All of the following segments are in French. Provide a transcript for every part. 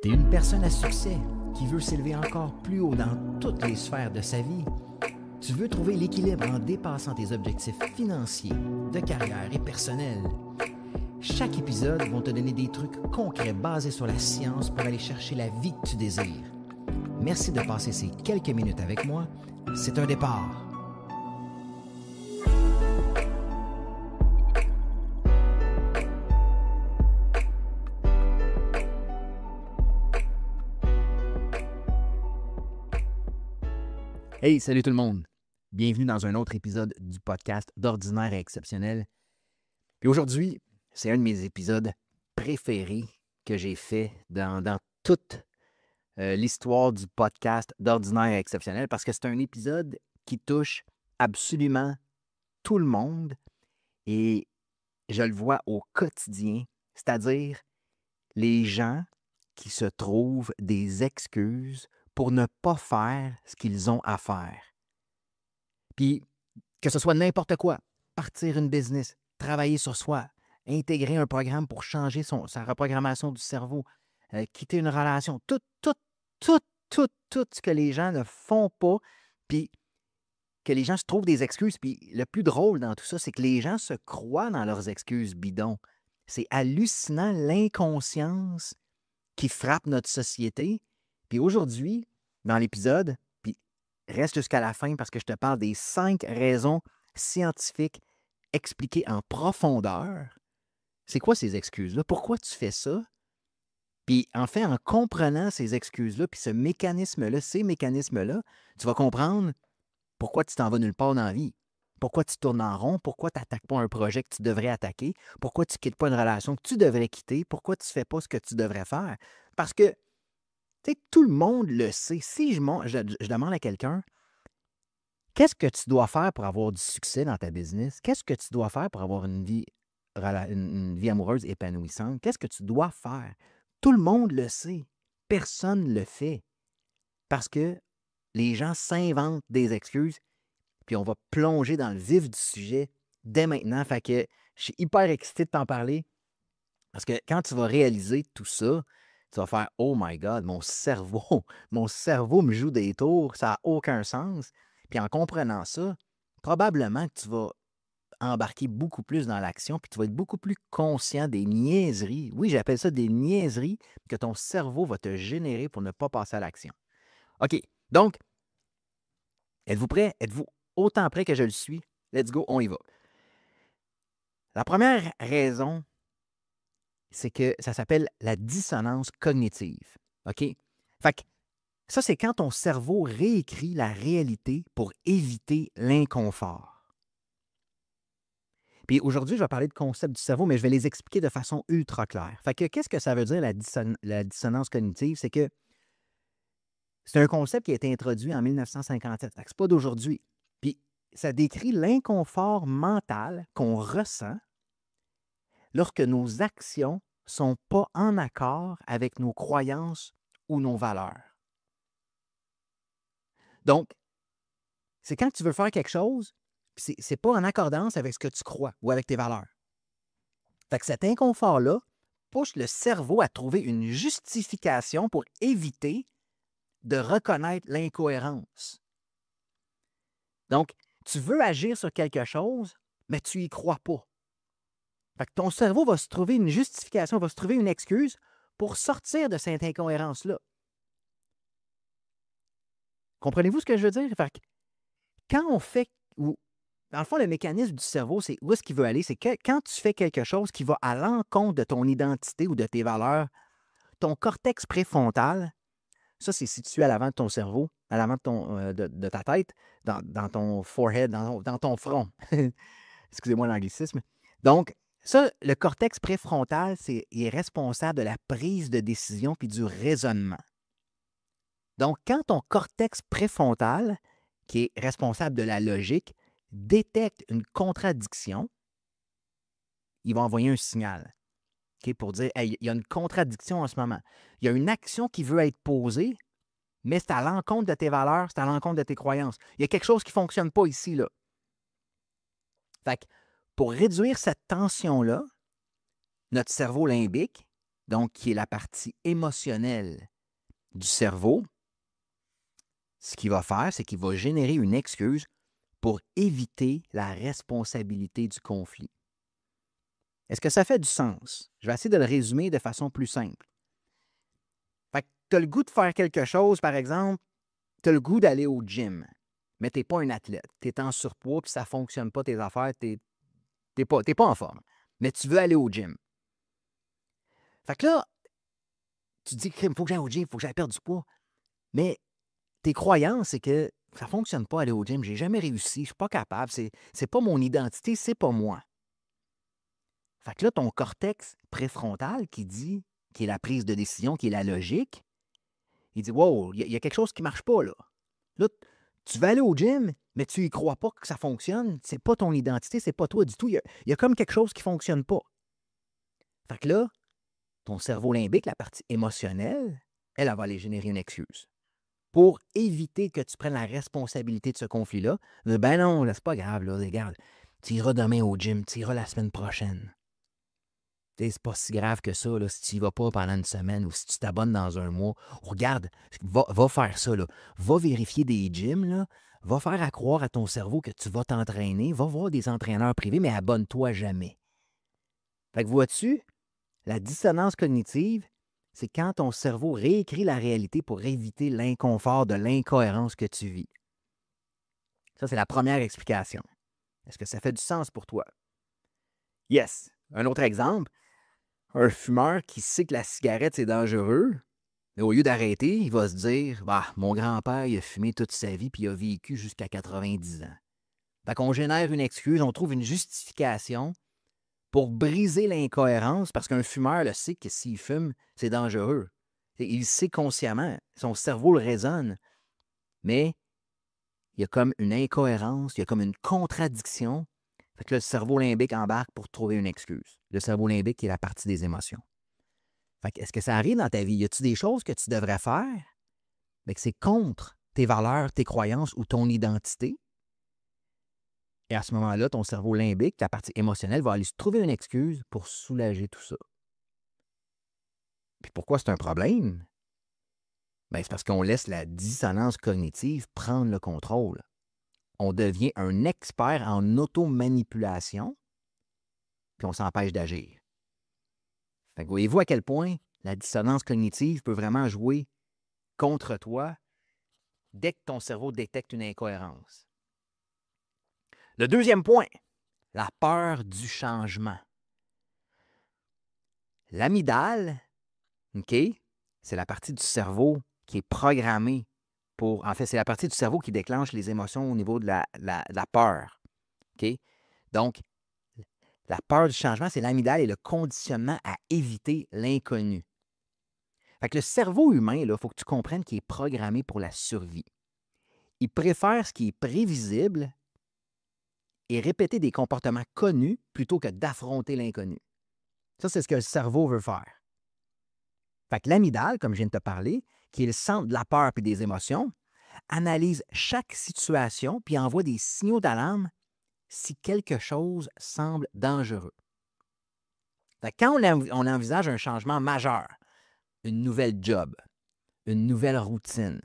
T'es une personne à succès qui veut s'élever encore plus haut dans toutes les sphères de sa vie. Tu veux trouver l'équilibre en dépassant tes objectifs financiers, de carrière et personnels. Chaque épisode va te donner des trucs concrets basés sur la science pour aller chercher la vie que tu désires. Merci de passer ces quelques minutes avec moi. C'est un départ. Hey, salut tout le monde! Bienvenue dans un autre épisode du podcast d'Ordinaire et Exceptionnel. Puis aujourd'hui, c'est un de mes épisodes préférés que j'ai fait dans toute l'histoire du podcast d'Ordinaire et Exceptionnel parce que c'est un épisode qui touche absolument tout le monde et je le vois au quotidien, c'est-à-dire les gens qui se trouvent des excuses pour ne pas faire ce qu'ils ont à faire. Puis, que ce soit n'importe quoi, partir une business, travailler sur soi, intégrer un programme pour changer sa reprogrammation du cerveau, quitter une relation, tout ce que les gens ne font pas, puis que les gens se trouvent des excuses. Puis le plus drôle dans tout ça, c'est que les gens se croient dans leurs excuses bidons. C'est hallucinant l'inconscience qui frappe notre société. Puis aujourd'hui, dans l'épisode, puis reste jusqu'à la fin parce que je te parle des 5 raisons scientifiques expliquées en profondeur. C'est quoi ces excuses-là? Pourquoi tu fais ça? Puis en fait, en comprenant ces excuses-là, puis ce mécanisme-là, ces mécanismes-là, tu vas comprendre pourquoi tu t'en vas nulle part dans la vie. Pourquoi tu tournes en rond? Pourquoi tu n'attaques pas un projet que tu devrais attaquer? Pourquoi tu ne quittes pas une relation que tu devrais quitter? Pourquoi tu ne fais pas ce que tu devrais faire? Parce que tu sais, tout le monde le sait. Si je demande à quelqu'un, qu'est-ce que tu dois faire pour avoir du succès dans ta business? Qu'est-ce que tu dois faire pour avoir une vie amoureuse épanouissante? Qu'est-ce que tu dois faire? Tout le monde le sait. Personne ne le fait. Parce que les gens s'inventent des excuses, puis on va plonger dans le vif du sujet dès maintenant. Fait que je suis hyper excité de t'en parler. Parce que quand tu vas réaliser tout ça, tu vas faire « Oh my God, mon cerveau me joue des tours, ça n'a aucun sens. » Puis en comprenant ça, probablement que tu vas embarquer beaucoup plus dans l'action, puis tu vas être beaucoup plus conscient des niaiseries. Oui, j'appelle ça des niaiseries que ton cerveau va te générer pour ne pas passer à l'action. OK, donc, êtes-vous prêts? Êtes-vous autant prêts que je le suis? Let's go, on y va. La première raison, c'est que ça s'appelle la dissonance cognitive. OK? Fait que ça, c'est quand ton cerveau réécrit la réalité pour éviter l'inconfort. Puis aujourd'hui, je vais parler de concepts du cerveau, mais je vais les expliquer de façon ultra claire. Fait que qu'est-ce que ça veut dire la dissonance cognitive? C'est que c'est un concept qui a été introduit en 1957. Fait que c'est pas d'aujourd'hui. Puis ça décrit l'inconfort mental qu'on ressent lorsque nos actions ne sont pas en accord avec nos croyances ou nos valeurs. Donc, c'est quand tu veux faire quelque chose, puis c'est pas en accordance avec ce que tu crois ou avec tes valeurs. Fait que cet inconfort-là pousse le cerveau à trouver une justification pour éviter de reconnaître l'incohérence. Donc, tu veux agir sur quelque chose, mais tu n'y crois pas. Fait que ton cerveau va se trouver une justification, va se trouver une excuse pour sortir de cette incohérence-là. Comprenez-vous ce que je veux dire? Fait que quand on fait, ou dans le fond, le mécanisme du cerveau, c'est où est-ce qu'il veut aller? C'est que quand tu fais quelque chose qui va à l'encontre de ton identité ou de tes valeurs, ton cortex préfrontal, ça, c'est situé à l'avant de ton cerveau, à l'avant de ta tête, dans ton forehead, dans ton front. Excusez-moi l'anglicisme. Donc, ça, le cortex préfrontal, il est responsable de la prise de décision puis du raisonnement. Donc, quand ton cortex préfrontal, qui est responsable de la logique, détecte une contradiction, il va envoyer un signal pour dire hey, il y a une contradiction en ce moment. Il y a une action qui veut être posée, mais c'est à l'encontre de tes valeurs, c'est à l'encontre de tes croyances. Il y a quelque chose qui ne fonctionne pas ici, là. Fait que pour réduire cette tension-là, notre cerveau limbique, donc qui est la partie émotionnelle du cerveau, ce qu'il va faire, c'est qu'il va générer une excuse pour éviter la responsabilité du conflit. Est-ce que ça fait du sens? Je vais essayer de le résumer de façon plus simple. Fait que tu as le goût de faire quelque chose, par exemple, tu as le goût d'aller au gym, mais tu n'es pas un athlète. Tu es en surpoids, puis ça ne fonctionne pas tes affaires, tu n'es pas en forme. Mais tu veux aller au gym. Fait que là, tu te dis, il faut que j'aille au gym, il faut que j'aille perdre du poids. Mais tes croyances, c'est que ça ne fonctionne pas aller au gym. J'ai jamais réussi, je ne suis pas capable. C'est pas mon identité, c'est pas moi. Fait que là, ton cortex préfrontal qui est la prise de décision, qui est la logique, il dit, wow, il y a quelque chose qui ne marche pas là. Là, tu vas aller au gym, mais tu y crois pas que ça fonctionne. C'est pas ton identité, c'est pas toi du tout. Il y a comme quelque chose qui ne fonctionne pas. Fait que là, ton cerveau limbique, la partie émotionnelle, elle va aller générer une excuse. Pour éviter que tu prennes la responsabilité de ce conflit-là, ben non, là, c'est pas grave, là, regarde, tu iras demain au gym, tu iras la semaine prochaine. C'est pas si grave que ça, là, si tu n'y vas pas pendant une semaine ou si tu t'abonnes dans un mois. Regarde, va faire ça, là. Va vérifier des gyms, là. Va faire à croire à ton cerveau que tu vas t'entraîner. Va voir des entraîneurs privés, mais abonne-toi jamais. Fait que vois-tu, la dissonance cognitive, c'est quand ton cerveau réécrit la réalité pour éviter l'inconfort de l'incohérence que tu vis. Ça, c'est la première explication. Est-ce que ça fait du sens pour toi? Yes. Un autre exemple, un fumeur qui sait que la cigarette, c'est dangereux, mais au lieu d'arrêter, il va se dire bah, mon grand-père, il a fumé toute sa vie puis il a vécu jusqu'à 90 ans. Fait qu'on génère une excuse, on trouve une justification pour briser l'incohérence parce qu'un fumeur le sait que s'il fume, c'est dangereux. Il le sait consciemment, son cerveau le raisonne, mais il y a comme une incohérence, il y a comme une contradiction. Fait que là, le cerveau limbique embarque pour trouver une excuse. Le cerveau limbique qui est la partie des émotions. Fait que est-ce que ça arrive dans ta vie? Y a-t-il des choses que tu devrais faire, mais que c'est contre tes valeurs, tes croyances ou ton identité? Et à ce moment-là, ton cerveau limbique, la partie émotionnelle, va aller se trouver une excuse pour soulager tout ça. Puis pourquoi c'est un problème? Bien, c'est parce qu'on laisse la dissonance cognitive prendre le contrôle. On devient un expert en automanipulation, puis on s'empêche d'agir. Fait que voyez-vous à quel point la dissonance cognitive peut vraiment jouer contre toi dès que ton cerveau détecte une incohérence. Le deuxième point, la peur du changement. L'amygdale, OK, c'est la partie du cerveau qui est programmée pour... En fait, c'est la partie du cerveau qui déclenche les émotions au niveau de la peur. OK? Donc, la peur du changement, c'est l'amygdale et le conditionnement à éviter l'inconnu. Fait que le cerveau humain, il faut que tu comprennes qu'il est programmé pour la survie. Il préfère ce qui est prévisible et répéter des comportements connus plutôt que d'affronter l'inconnu. Ça, c'est ce que le cerveau veut faire. Fait que l'amygdale, comme je viens de te parler, qui est le centre de la peur et des émotions, analyse chaque situation puis envoie des signaux d'alarme si quelque chose semble dangereux. Fait que quand on envisage un changement majeur, une nouvelle job, une nouvelle routine,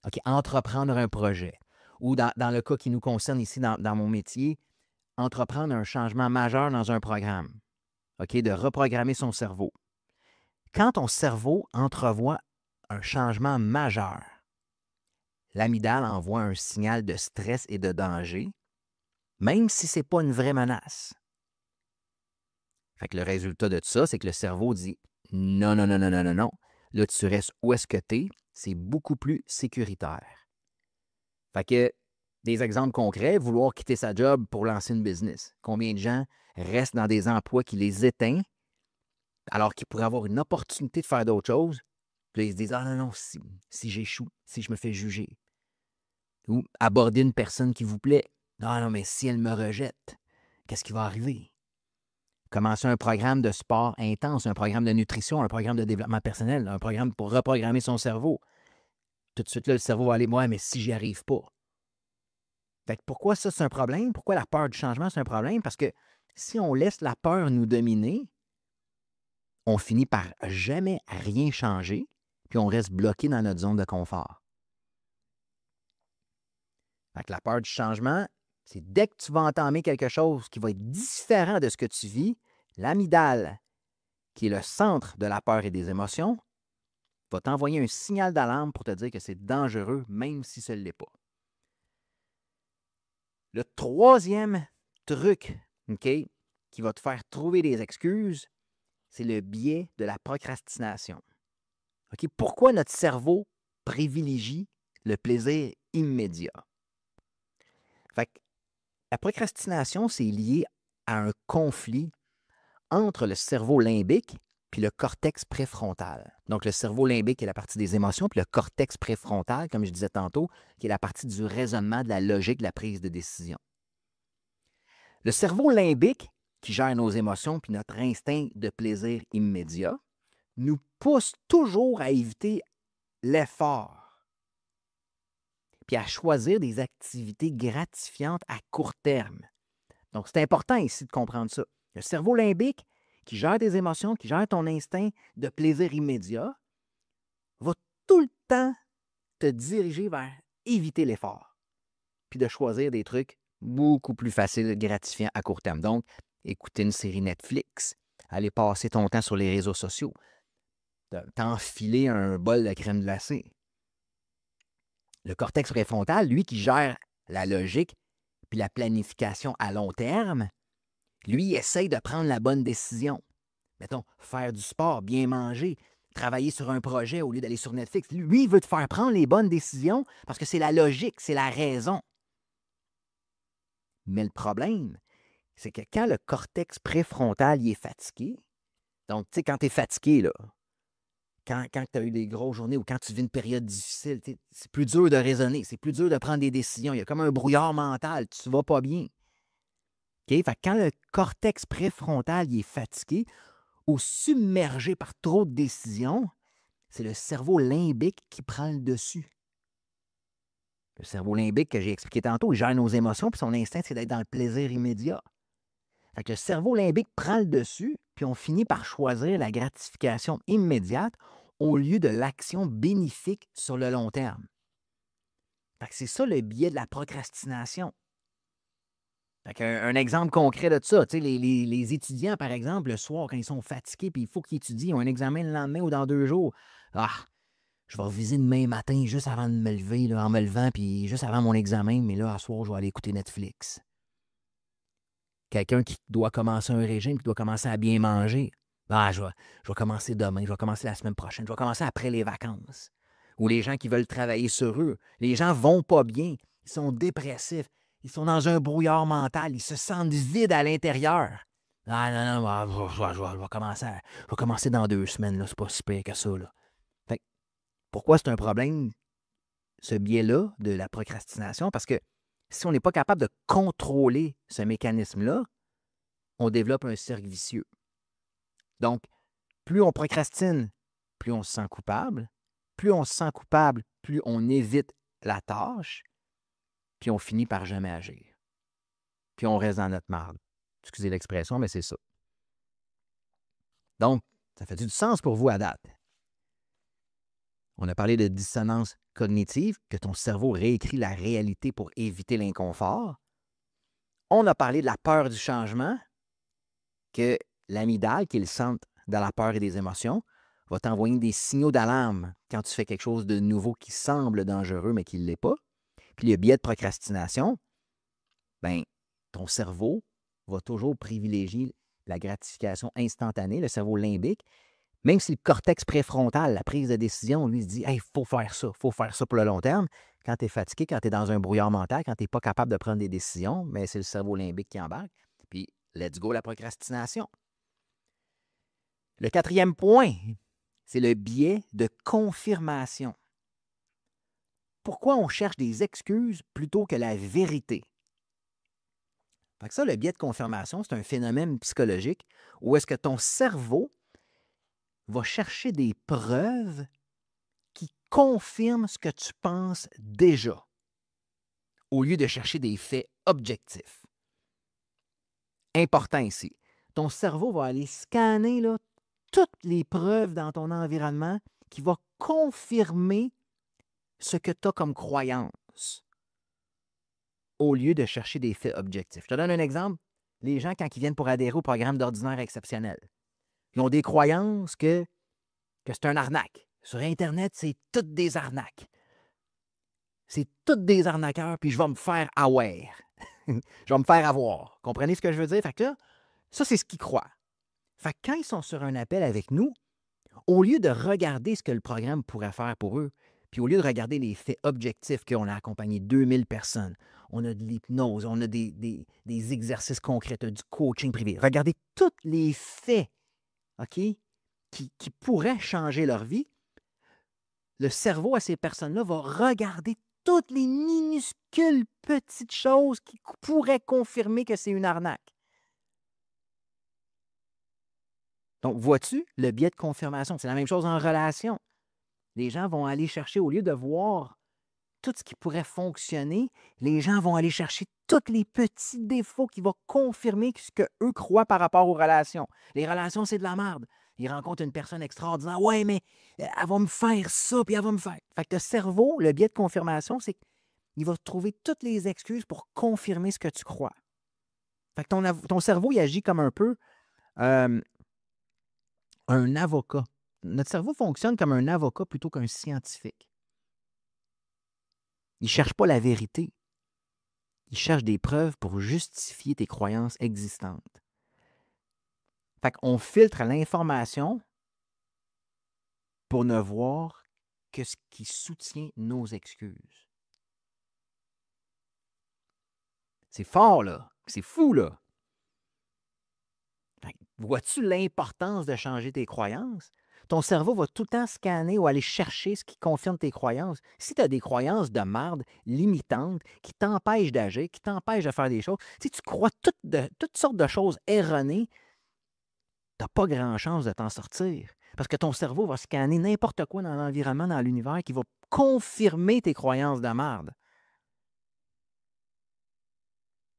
OK, entreprendre un projet, ou dans le cas qui nous concerne ici dans mon métier, entreprendre un changement majeur dans un programme, OK, de reprogrammer son cerveau. Quand ton cerveau entrevoit un changement majeur, l'amygdale envoie un signal de stress et de danger, même si ce n'est pas une vraie menace. Fait que le résultat de tout ça, c'est que le cerveau dit non, non, non, non, non, non, non. Là, tu restes où est-ce que tu es, c'est beaucoup plus sécuritaire. Fait que des exemples concrets, vouloir quitter sa job pour lancer une business. Combien de gens restent dans des emplois qui les éteignent alors qu'ils pourraient avoir une opportunité de faire d'autres choses? Puis là, ils se disent ah non, non, si j'échoue, si je me fais juger. Ou aborder une personne qui vous plaît. Non, non, mais si elle me rejette, qu'est-ce qui va arriver? Commencer un programme de sport intense, un programme de nutrition, un programme de développement personnel, un programme pour reprogrammer son cerveau. Tout de suite, là, le cerveau va aller, ouais, mais si j'y arrive pas. Fait que pourquoi ça, c'est un problème? Pourquoi la peur du changement, c'est un problème? Parce que si on laisse la peur nous dominer, on finit par jamais rien changer, puis on reste bloqué dans notre zone de confort. Fait que la peur du changement, c'est dès que tu vas entamer quelque chose qui va être différent de ce que tu vis, l'amygdale, qui est le centre de la peur et des émotions, va t'envoyer un signal d'alarme pour te dire que c'est dangereux, même si ce ne l'est pas. Le troisième truc, OK, qui va te faire trouver des excuses, c'est le biais de la procrastination. OK? Pourquoi notre cerveau privilégie le plaisir immédiat? Fait que la procrastination, c'est lié à un conflit entre le cerveau limbique puis le cortex préfrontal. Donc, le cerveau limbique est la partie des émotions, puis le cortex préfrontal, comme je disais tantôt, qui est la partie du raisonnement, de la logique, de la prise de décision. Le cerveau limbique, qui gère nos émotions puis notre instinct de plaisir immédiat, nous pousse toujours à éviter l'effort puis à choisir des activités gratifiantes à court terme. Donc, c'est important ici de comprendre ça. Le cerveau limbique, qui gère tes émotions, qui gère ton instinct de plaisir immédiat, va tout le temps te diriger vers éviter l'effort, puis de choisir des trucs beaucoup plus faciles, gratifiants à court terme. Donc, écouter une série Netflix, aller passer ton temps sur les réseaux sociaux, t'enfiler un bol de crème glacée. Le cortex préfrontal, lui, qui gère la logique puis la planification à long terme, lui, essaye de prendre la bonne décision. Mettons, faire du sport, bien manger, travailler sur un projet au lieu d'aller sur Netflix. Lui, il veut te faire prendre les bonnes décisions parce que c'est la logique, c'est la raison. Mais le problème, c'est que quand le cortex préfrontal il est fatigué, donc, tu sais, quand tu es fatigué, là, quand tu as eu des grosses journées ou quand tu vis une période difficile, c'est plus dur de raisonner, c'est plus dur de prendre des décisions. Il y a comme un brouillard mental, tu ne vas pas bien. OK? Fait que quand le cortex préfrontal il est fatigué ou submergé par trop de décisions, c'est le cerveau limbique qui prend le dessus. Le cerveau limbique que j'ai expliqué tantôt, il gère nos émotions, puis son instinct, c'est d'être dans le plaisir immédiat. Fait que le cerveau limbique prend le dessus, puis on finit par choisir la gratification immédiate au lieu de l'action bénéfique sur le long terme. Fait que c'est ça le biais de la procrastination. Fait un exemple concret de ça, tu sais, les étudiants, par exemple, le soir, quand ils sont fatigués puis il faut qu'ils étudient, ils ont un examen le lendemain ou dans 2 jours. Ah, je vais reviser demain matin juste avant de me lever, là, en me levant, puis juste avant mon examen, mais là, à soir, je vais aller écouter Netflix. Quelqu'un qui doit commencer un régime, qui doit commencer à bien manger. Ah, je vais commencer demain, je vais commencer la semaine prochaine, je vais commencer après les vacances. Ou les gens qui veulent travailler sur eux. Les gens vont pas bien, ils sont dépressifs, ils sont dans un brouillard mental, ils se sentent vides à l'intérieur. Ah non, non, je vais commencer dans 2 semaines, là, c'est pas si pire que ça. Là. Fait que, pourquoi c'est un problème, ce biais-là de la procrastination? Parce que si on n'est pas capable de contrôler ce mécanisme-là, on développe un cercle vicieux. Donc, plus on procrastine, plus on se sent coupable. Plus on se sent coupable, plus on évite la tâche, puis on finit par jamais agir. Puis on reste dans notre marde. Excusez l'expression, mais c'est ça. Donc, ça fait du sens pour vous à date. On a parlé de dissonance cognitive, que ton cerveau réécrit la réalité pour éviter l'inconfort. On a parlé de la peur du changement, que l'amygdale, qui est le centre de la peur et des émotions, va t'envoyer des signaux d'alarme quand tu fais quelque chose de nouveau qui semble dangereux, mais qui ne l'est pas. Puis le biais de procrastination, bien, ton cerveau va toujours privilégier la gratification instantanée, le cerveau limbique, même si le cortex préfrontal, la prise de décision, lui, se dit « Hey, il faut faire ça pour le long terme ». Quand tu es fatigué, quand tu es dans un brouillard mental, quand tu n'es pas capable de prendre des décisions, mais c'est le cerveau limbique qui embarque. Puis, let's go, la procrastination. Le 4e point, c'est le biais de confirmation. Pourquoi on cherche des excuses plutôt que la vérité? Fait que ça, le biais de confirmation, c'est un phénomène psychologique où est-ce que ton cerveau va chercher des preuves qui confirment ce que tu penses déjà, au lieu de chercher des faits objectifs. Important ici, ton cerveau va aller scanner là, toutes les preuves dans ton environnement qui vont confirmer ce que tu as comme croyance au lieu de chercher des faits objectifs. Je te donne un exemple. Les gens, quand ils viennent pour adhérer au programme d'ordinaire exceptionnel, ils ont des croyances que c'est un arnaque. Sur Internet, c'est toutes des arnaques. C'est toutes des arnaqueurs, puis je vais me faire avoir. Je vais me faire avoir. Comprenez ce que je veux dire? Fait que là, ça, c'est ce qu'ils croient. Fait que quand ils sont sur un appel avec nous, au lieu de regarder ce que le programme pourrait faire pour eux, puis au lieu de regarder les faits objectifs qu'on a accompagné 2000 personnes, on a de l'hypnose, on a des exercices concrets, du coaching privé. Regardez tous les faits, OK, qui pourraient changer leur vie. Le cerveau à ces personnes-là va regarder toutes les minuscules petites choses qui pourraient confirmer que c'est une arnaque. Donc, vois-tu le biais de confirmation? C'est la même chose en relation. Les gens vont aller chercher, au lieu de voir tout ce qui pourrait fonctionner, les gens vont aller chercher tous les petits défauts qui vont confirmer ce qu'eux croient par rapport aux relations. Les relations, c'est de la merde. Ils rencontrent une personne extraordinaire. Ouais, mais elle va me faire ça, puis elle va me faire. Fait que le cerveau, le biais de confirmation, c'est qu'il va trouver toutes les excuses pour confirmer ce que tu crois. Fait que ton cerveau, il agit comme un peu un avocat. Notre cerveau fonctionne comme un avocat plutôt qu'un scientifique. Il ne cherche pas la vérité. Il cherche des preuves pour justifier tes croyances existantes. Fait qu'on filtre l'information pour ne voir que ce qui soutient nos excuses. C'est fort, là. C'est fou, là. Vois-tu l'importance de changer tes croyances? Ton cerveau va tout le temps scanner ou aller chercher ce qui confirme tes croyances. Si tu as des croyances de merde limitantes qui t'empêchent d'agir, qui t'empêchent de faire des choses, si tu crois toutes sortes de choses erronées, tu n'as pas grand chance de t'en sortir. Parce que ton cerveau va scanner n'importe quoi dans l'environnement, dans l'univers, qui va confirmer tes croyances de merde.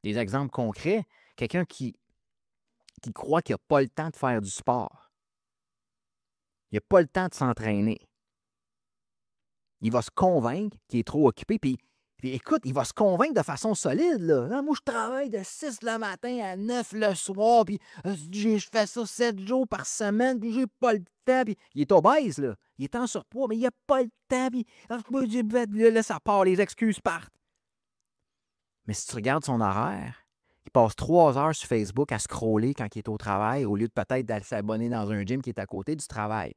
Des exemples concrets, quelqu'un qui croit qu'il n'a pas le temps de faire du sport. Il n'a pas le temps de s'entraîner. Il va se convaincre qu'il est trop occupé, puis écoute, il va se convaincre de façon solide. Là. Ah, moi, je travaille de 6 le matin à 9 le soir, puis je fais ça 7 jours par semaine, puis j'ai pas le temps. Puis il est obèse, là. Il est en surpoids, mais il n'a pas le temps. Puis là, ça part, les excuses partent. Mais si tu regardes son horaire, il passe 3 heures sur Facebook à scroller quand il est au travail, au lieu de peut-être d'aller s'abonner dans un gym qui est à côté du travail.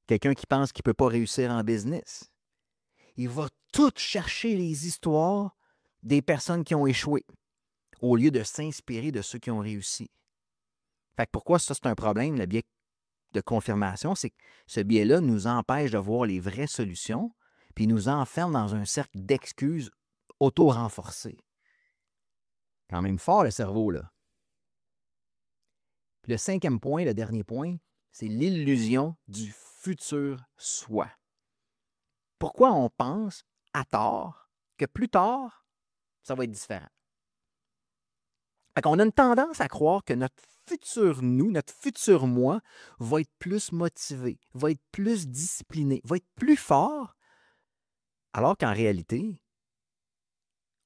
Quelqu'un qui pense qu'il ne peut pas réussir en business. Il va tout chercher les histoires des personnes qui ont échoué, au lieu de s'inspirer de ceux qui ont réussi. Fait que pourquoi ça, c'est un problème, le biais de confirmation? C'est que ce biais-là nous empêche de voir les vraies solutions, puis nous enferme dans un cercle d'excuses auto-renforcées. Quand même fort, le cerveau, là. Puis le 5e point, le dernier point, c'est l'illusion du futur soi. Pourquoi on pense, à tort, que plus tard, ça va être différent? Fait qu'on a une tendance à croire que notre futur nous, notre futur moi, va être plus motivé, va être plus discipliné, va être plus fort, alors qu'en réalité,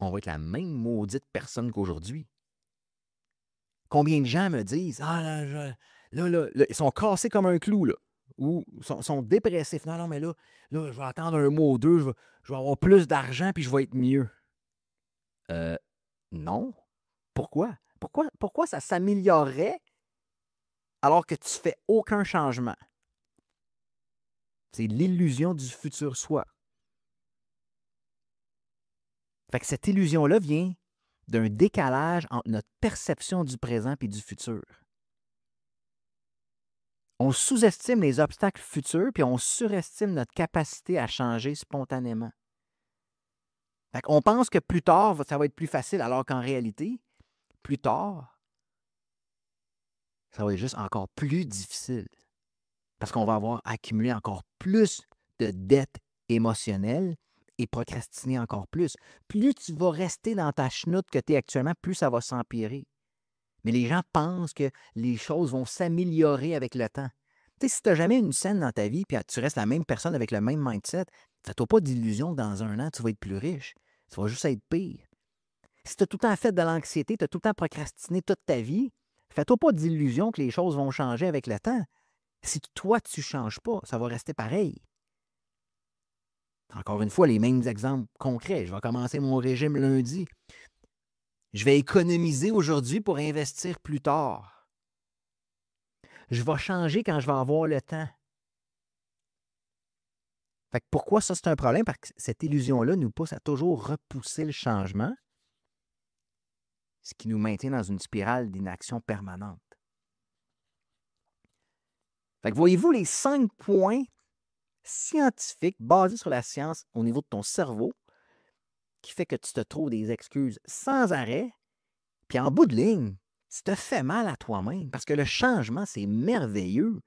on va être la même maudite personne qu'aujourd'hui. Combien de gens me disent « Ah, là, ils sont cassés comme un clou, là. » Ou sont dépressifs. « Non, mais là, je vais attendre un mois ou deux, je vais avoir plus d'argent, puis je vais être mieux. » Non. Pourquoi? Pourquoi ça s'améliorerait alors que tu ne fais aucun changement? C'est l'illusion du futur soi. Fait que cette illusion-là vient d'un décalage entre notre perception du présent et du futur. On sous-estime les obstacles futurs puis on surestime notre capacité à changer spontanément. Fait qu'on pense que plus tard, ça va être plus facile, alors qu'en réalité, plus tard, ça va être juste encore plus difficile. Parce qu'on va avoir accumulé encore plus de dettes émotionnelles et procrastiner encore plus. Plus tu vas rester dans ta chenoute que tu es actuellement, plus ça va s'empirer. Mais les gens pensent que les choses vont s'améliorer avec le temps. Tu sais, si tu n'as jamais une scène dans ta vie puis tu restes la même personne avec le même mindset, fais-toi pas d'illusion que dans un an, tu vas être plus riche. Tu vas juste être pire. Si tu as tout le temps fait de l'anxiété, tu as tout le temps procrastiné toute ta vie, fais-toi pas d'illusion que les choses vont changer avec le temps. Si toi, tu ne changes pas, ça va rester pareil. Encore une fois, les mêmes exemples concrets. Je vais commencer mon régime lundi. Je vais économiser aujourd'hui pour investir plus tard. Je vais changer quand je vais avoir le temps. Fait que pourquoi ça, c'est un problème? Parce que cette illusion-là nous pousse à toujours repousser le changement, ce qui nous maintient dans une spirale d'inaction permanente. Fait que voyez-vous les 5 points scientifiques basés sur la science au niveau de ton cerveau qui fait que tu te trouves des excuses sans arrêt, puis en bout de ligne, tu te fais mal à toi-même parce que le changement, c'est merveilleux.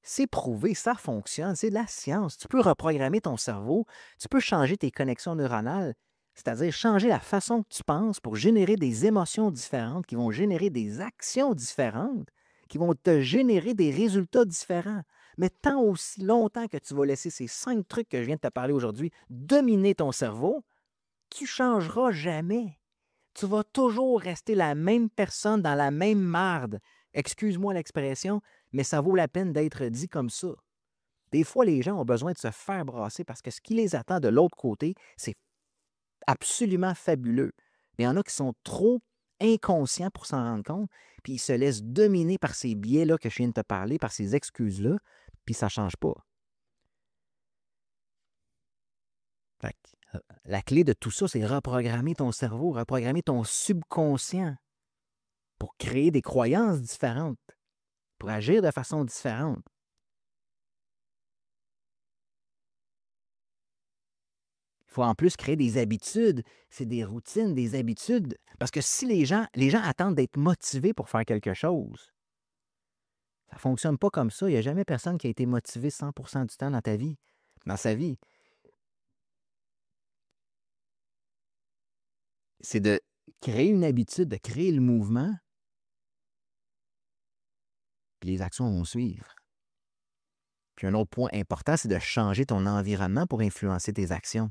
C'est prouvé, ça fonctionne, c'est de la science. Tu peux reprogrammer ton cerveau, tu peux changer tes connexions neuronales, c'est-à-dire changer la façon que tu penses pour générer des émotions différentes qui vont générer des actions différentes, qui vont te générer des résultats différents. Mais tant aussi longtemps que tu vas laisser ces 5 trucs que je viens de te parler aujourd'hui dominer ton cerveau, tu ne changeras jamais. Tu vas toujours rester la même personne dans la même marde. Excuse-moi l'expression, mais ça vaut la peine d'être dit comme ça. Des fois, les gens ont besoin de se faire brasser parce que ce qui les attend de l'autre côté, c'est absolument fabuleux. Mais il y en a qui sont trop inconscients pour s'en rendre compte, puis ils se laissent dominer par ces biais-là que je viens de te parler, par ces excuses-là, puis ça ne change pas. Fait que, la clé de tout ça, c'est reprogrammer ton cerveau, reprogrammer ton subconscient pour créer des croyances différentes, pour agir de façon différente. Il faut en plus créer des habitudes, c'est des routines, des habitudes. Parce que si les gens attendent d'être motivés pour faire quelque chose, ça ne fonctionne pas comme ça. Il n'y a jamais personne qui a été motivé 100% du temps dans ta vie, dans sa vie. C'est de créer une habitude, de créer le mouvement, puis les actions vont suivre. Puis un autre point important, c'est de changer ton environnement pour influencer tes actions.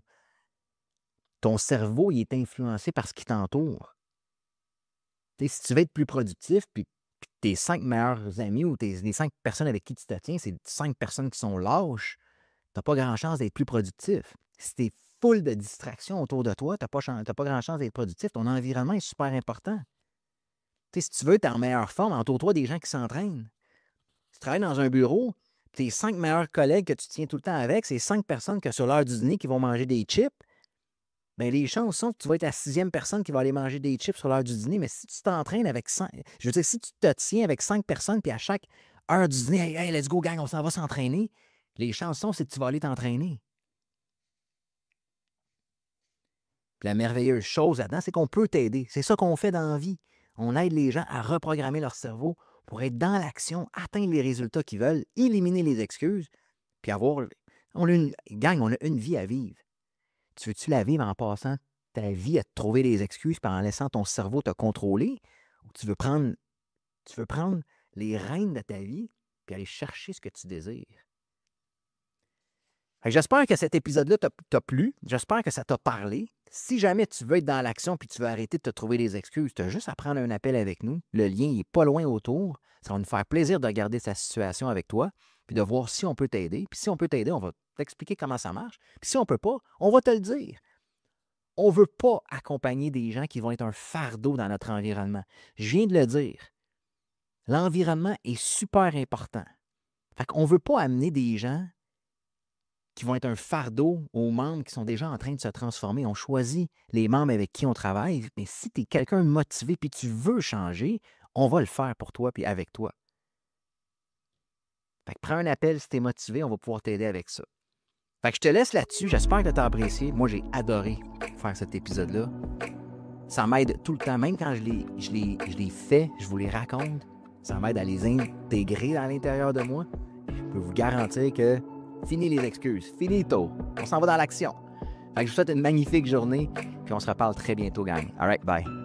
Ton cerveau, il est influencé par ce qui t'entoure. Si tu veux être plus productif, puis tes 5 meilleurs amis ou les 5 personnes avec qui tu te tiens, c'est 5 personnes qui sont lâches, tu n'as pas grand chance d'être plus productif. Si tu es full de distractions autour de toi, tu n'as pas grand chance d'être productif. Ton environnement est super important. Si tu veux être en meilleure forme, entoure-toi des gens qui s'entraînent. Si tu travailles dans un bureau, tes 5 meilleurs collègues que tu tiens tout le temps avec, c'est 5 personnes que sur l'heure du dîner qui vont manger des chips. Bien, les chances sont que tu vas être la 6e personne qui va aller manger des chips sur l'heure du dîner. Mais si tu t'entraînes avec 5... Je veux dire, si tu te tiens avec 5 personnes, puis à chaque heure du dîner, hey, let's go, gang, on s'en va s'entraîner, les chances sont que tu vas aller t'entraîner. Puis la merveilleuse chose là-dedans, c'est qu'on peut t'aider. C'est ça qu'on fait dans la vie. On aide les gens à reprogrammer leur cerveau pour être dans l'action, atteindre les résultats qu'ils veulent, éliminer les excuses, puis avoir... Gang, on a une vie à vivre. Tu veux-tu la vivre en passant ta vie à te trouver des excuses et en laissant ton cerveau te contrôler? Ou tu veux prendre les rênes de ta vie et aller chercher ce que tu désires? J'espère que cet épisode-là t'a plu. J'espère que ça t'a parlé. Si jamais tu veux être dans l'action et tu veux arrêter de te trouver des excuses, tu as juste à prendre un appel avec nous. Le lien n'est pas loin autour. Ça va nous faire plaisir de regarder sa situation avec toi puis de voir si on peut t'aider. Puis si on peut t'aider, on va t'expliquer comment ça marche. Puis si on ne peut pas, on va te le dire. On ne veut pas accompagner des gens qui vont être un fardeau dans notre environnement. Je viens de le dire. L'environnement est super important. Fait qu'on ne veut pas amener des gens qui vont être un fardeau aux membres qui sont déjà en train de se transformer. On choisit les membres avec qui on travaille, mais si tu es quelqu'un motivé et tu veux changer, on va le faire pour toi et avec toi. Fait que prends un appel si tu es motivé, on va pouvoir t'aider avec ça. Fait que je te laisse là-dessus. J'espère que tu as apprécié. Moi, j'ai adoré faire cet épisode-là. Ça m'aide tout le temps. Même quand je les fais, je vous les raconte. Ça m'aide à les intégrer à l'intérieur de moi. Je peux vous garantir que fini les excuses. Finito. On s'en va dans l'action. Fait que je vous souhaite une magnifique journée. Puis on se reparle très bientôt, gang. All right, bye.